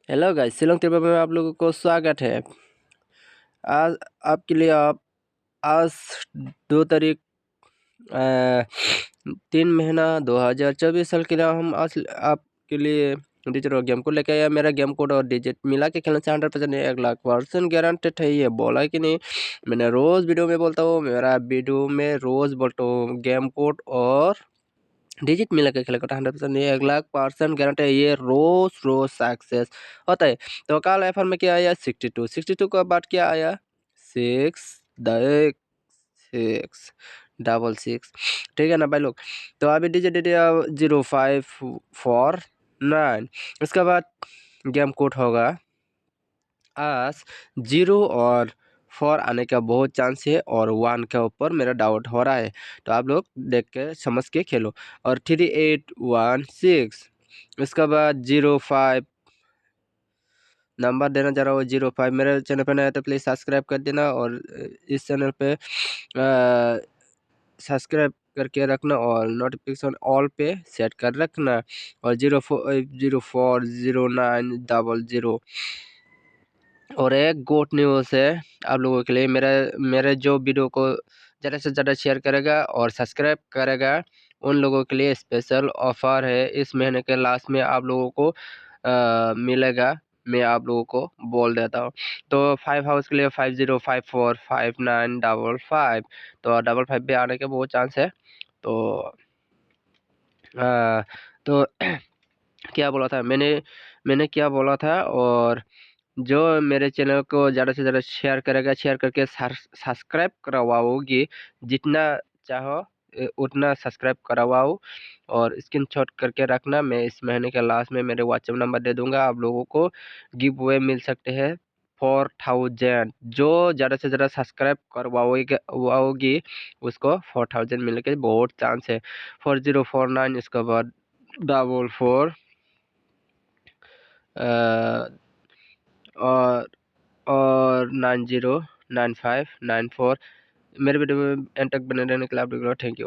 Hello guys, Shillong trip में आप लोगों को स्वागत है। आज आपके लिए आज 2 तारीख 3 महीना 2024 साल के लिए हम आज आपके लिए डिजिटल गेम को लेके आया। मेरा गेम कोड और डिजिट मिला के खेलने से 100% 1,00,000% गारंटेड है। ये बोला है कि नहीं, मैंने रोज़ वीडियो में बोलता हूँ, मेरा वीडियो में रोज़ बोलता हूँ गेम कोड और डिजिट मिला के खेलेगा 100% ये 1,00,000% गारंटी है। ये रोज सक्सेस होता है। तो कल एफर में क्या आया 62 के बाद क्या आया 6 ठीक है ना भाई लोग। तो अभी डिजिट 0549। इसके बाद गेम कोड होगा आज 0 और 4 आने का बहुत चांस है और 1 के ऊपर मेरा डाउट हो रहा है। तो आप लोग देख के समझ के खेलो। और 3816 इसके बाद 05 नंबर देना चाह रहा हूँ 05। मेरे चैनल पे नया तो प्लीज़ सब्सक्राइब कर देना और इस चैनल पे सब्सक्राइब करके रखना और नोटिफिकेशन ऑल पे सेट कर रखना। और 040900 और एक गुड न्यूज़ है आप लोगों के लिए। मेरे जो वीडियो को ज़्यादा से ज़्यादा शेयर करेगा और सब्सक्राइब करेगा उन लोगों के लिए स्पेशल ऑफ़र है। इस महीने के लास्ट में आप लोगों को मिलेगा। मैं आप लोगों को बोल देता हूँ। तो 5 हाउस के लिए 50545955 तो 55 भी आने के बहुत चांस है। तो तो क्या बोला था मैंने क्या बोला था। और जो मेरे चैनल को ज़्यादा से ज़्यादा शेयर करेगा, शेयर करके सब्सक्राइब करवाओगी, जितना चाहो उतना सब्सक्राइब करवाओ और स्क्रीनशॉट करके रखना। मैं इस महीने के लास्ट में मेरे व्हाट्सएप नंबर दे दूंगा। आप लोगों को गिव अवे मिल सकते हैं 4000। जो ज़्यादा से ज़्यादा सब्सक्राइब करवाओगी उसको 4000 मिलने के बहुत चांस है। 4049 इसके बाद 44 और 909594। मेरे वीडियो में एंड तक बने रहने के लिए आप लोगों को थैंक यू।